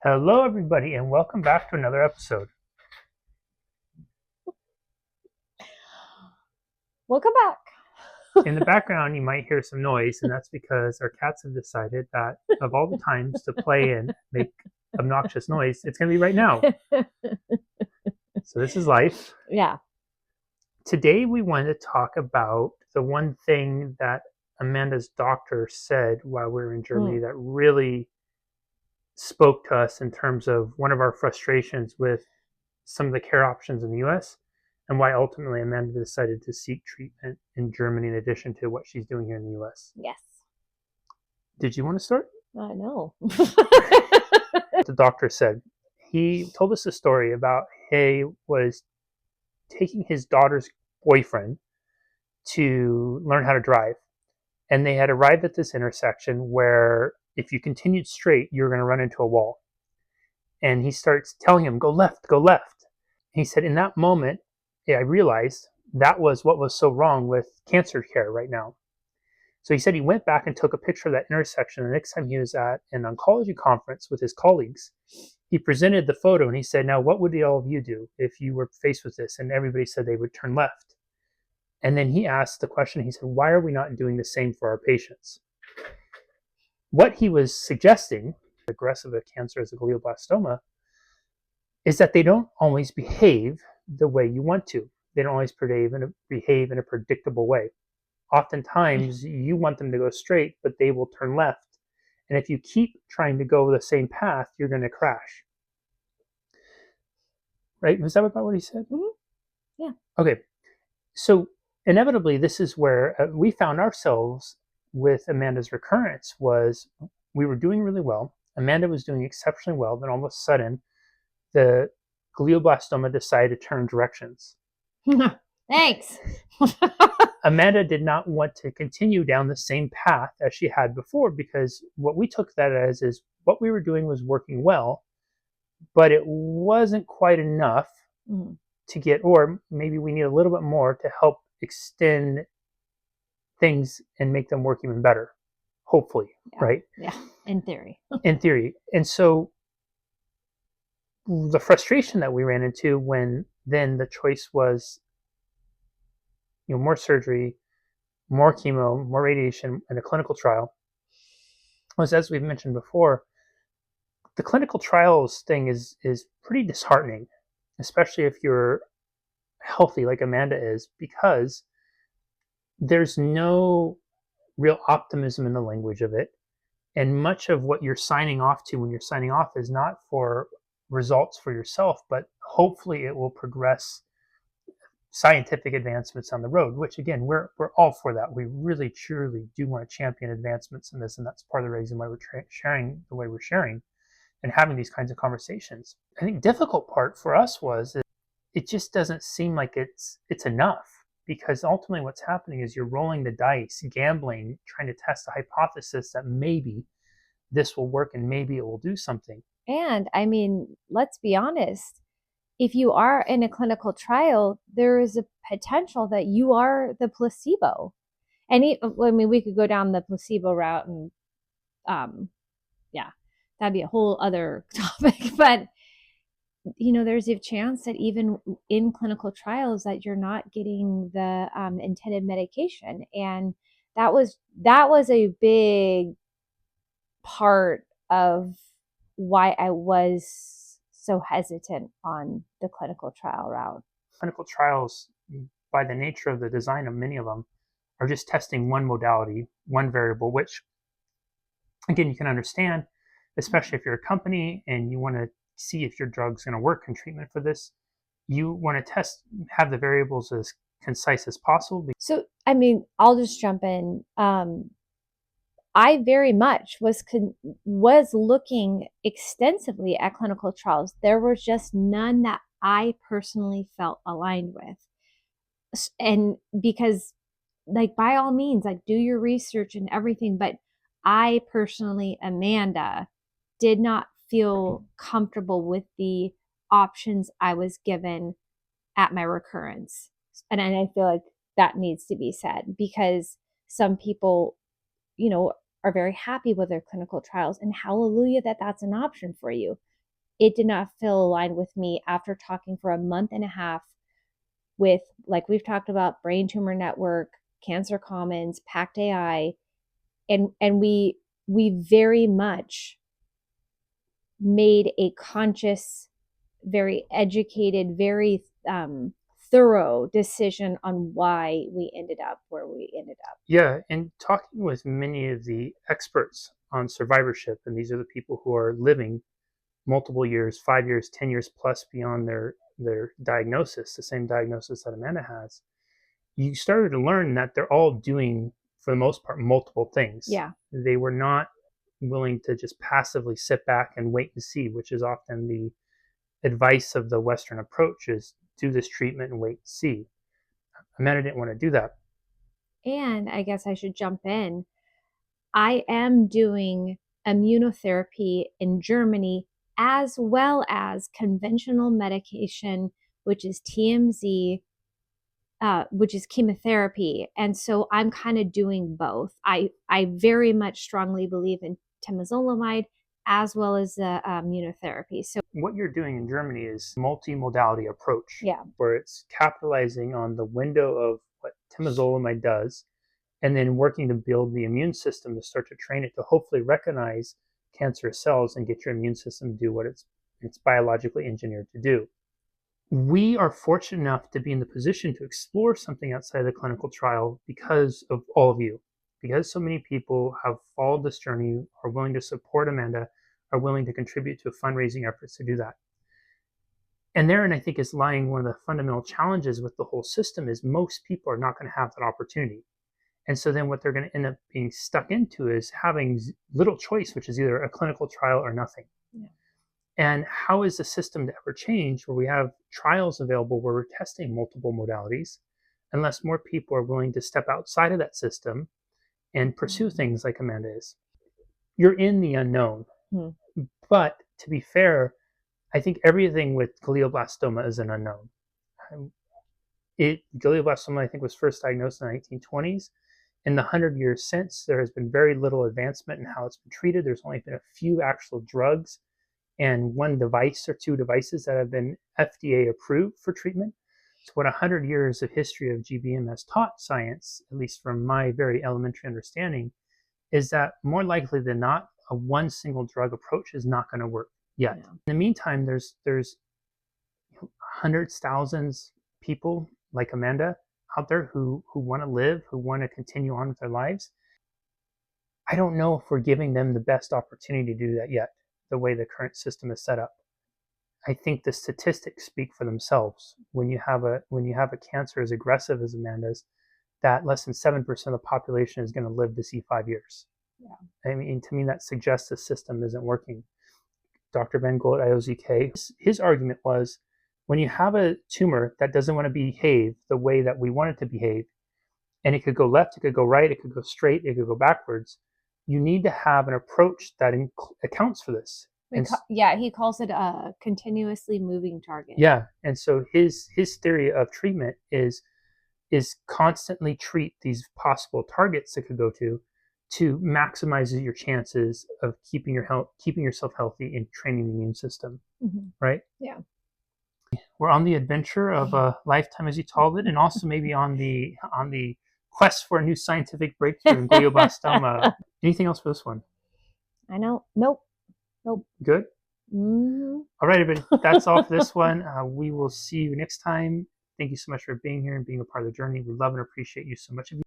Hello, everybody, and welcome back to another episode. Welcome back. In the background, you might hear some noise, and that's because our cats have decided that of all the times to play and make obnoxious noise, it's going to be right now. So, this is life. Yeah. Today, we wanted to talk about the one thing that Amanda's doctor said while we were in Germany that really spoke to us in terms of one of our frustrations with some of the care options in the US and why ultimately Amanda decided to seek treatment in Germany in addition to what she's doing here in the US. Yes. Did you want to start? I know. The doctor said he told us a story about he was taking his daughter's boyfriend to learn how to drive. And they had arrived at this intersection where if you continued straight, you're going to run into a wall. And he starts telling him, go left, go left. He said, in that moment, I realized that was what was so wrong with cancer care right now. So he said he went back and took a picture of that intersection. The next time he was at an oncology conference with his colleagues, he presented the photo and he said, now, what would all of you do if you were faced with this? And everybody said they would turn left. And then he asked the question, he said, why are we not doing the same for our patients? What he was suggesting, aggressive a cancer as a glioblastoma, is that they don't always behave the way you want to. They don't always behave in a predictable way. Oftentimes, you want them to go straight, but they will turn left. And if you keep trying to go the same path, you're going to crash. Right? Was that about what he said? Mm-hmm. Yeah. Okay. So inevitably, this is where we found ourselves with Amanda's recurrence. Was we were doing really well. Amanda was doing exceptionally well. Then all of a sudden, the glioblastoma decided to turn directions. Thanks. Amanda did not want to continue down the same path as she had before because what we took that as is what we were doing was working well, but it wasn't quite enough to get, or maybe we need a little bit more to help extend things and make them work even better, hopefully, right? Yeah, in theory. In theory. And so the frustration that we ran into when then the choice was, more surgery, more chemo, more radiation, and a clinical trial was, as we've mentioned before, the clinical trials thing is pretty disheartening, especially if you're healthy like Amanda is, because there's no real optimism in the language of it. And much of what you're signing off to when you're signing off is not for results for yourself, but hopefully it will progress scientific advancements on the road, which again, we're all for that. We really, truly do want to champion advancements in this. And that's part of the reason why we're sharing the way we're sharing and having these kinds of conversations. I think difficult part for us was it just doesn't seem like it's enough, because ultimately what's happening is you're rolling the dice, gambling, trying to test a hypothesis that maybe this will work and maybe it will do something. And I mean, let's be honest. If you are in a clinical trial, there is a potential that you are the placebo. And I mean, we could go down the placebo route and, yeah, that'd be a whole other topic. But there's a chance that even in clinical trials that you're not getting the intended medication, and that was a big part of why I was so hesitant on the clinical trial route. Clinical trials, by the nature of the design of many of them, are just testing one modality, one variable, which again you can understand, especially if you're a company and you want to see if your drug's going to work in treatment for this. You want to have the variables as concise as possible. So, I mean, I'll just jump in. I very much was looking extensively at clinical trials. There was just none that I personally felt aligned with. And because, like, by all means, like, do your research and everything, but I personally, Amanda, did not feel comfortable with the options I was given at my recurrence. And I feel like that needs to be said, because some people, are very happy with their clinical trials, and hallelujah that that's an option for you. it did not feel aligned with me after talking for a month and a half with, like we've talked about, Brain Tumor Network, Cancer Commons, Pact AI, and we very much made a conscious, very educated, very thorough decision on why we ended up where we ended up. Yeah, and talking with many of the experts on survivorship, and these are the people who are living multiple years, 5 years, 10 years plus beyond their diagnosis, the same diagnosis that Amanda has, you started to learn that they're all doing, for the most part, multiple things. Yeah. They were not willing to just passively sit back and wait and see, which is often the advice of the Western approach, is do this treatment and wait and see. Amanda didn't want to do that. And I guess I should jump in. I am doing immunotherapy in Germany as well as conventional medication, which is TMZ, which is chemotherapy. And so I'm kind of doing both. I very much strongly believe in temozolomide as well as the immunotherapy. So what you're doing in Germany is multi-modality approach, yeah, where it's capitalizing on the window of what temozolomide does, and then working to build the immune system to start to train it to hopefully recognize cancerous cells and get your immune system to do what it's biologically engineered to do. We are fortunate enough to be in the position to explore something outside of the clinical trial because of all of you, because so many people have followed this journey, are willing to support Amanda, are willing to contribute to fundraising efforts to do that. And therein, I think, is lying one of the fundamental challenges with the whole system is most people are not going to have that opportunity. And so then what they're going to end up being stuck into is having little choice, which is either a clinical trial or nothing. Yeah. And how is the system to ever change where we have trials available where we're testing multiple modalities, unless more people are willing to step outside of that system and pursue things like Amanda is? You're in the unknown. Mm-hmm. But to be fair, I think everything with glioblastoma is an unknown. Glioblastoma, I think, was first diagnosed in the 1920s. In the 100 years since, there has been very little advancement in how it's been treated. There's only been a few actual drugs and one device or two devices that have been FDA approved for treatment. So what 100 years of history of GBM has taught science, at least from my very elementary understanding, is that more likely than not, a one single drug approach is not going to work yet. Yeah. In the meantime, there's hundreds, thousands people like Amanda out there who want to live, who want to continue on with their lives. I don't know if we're giving them the best opportunity to do that yet, the way the current system is set up. I think the statistics speak for themselves. When you have a cancer as aggressive as Amanda's, that less than 7% of the population is going to live to see 5 years. Yeah. I mean, to me, that suggests the system isn't working. Dr. Ben Gold at IOZK, his argument was, when you have a tumor that doesn't want to behave the way that we want it to behave, and it could go left, it could go right, it could go straight, it could go backwards, you need to have an approach that accounts for this. He calls it a continuously moving target. Yeah, and so his theory of treatment is constantly treat these possible targets that could go to maximize your chances of keeping yourself healthy and training the immune system. Mm-hmm. Right? Yeah. We're on the adventure of a lifetime, as you called it, and also maybe on the quest for a new scientific breakthrough in glioblastoma. Anything else for this one? I know. Nope. Good? Mm-hmm. All right, everybody. That's all for this one. We will see you next time. Thank you so much for being here and being a part of the journey. We love and appreciate you so much.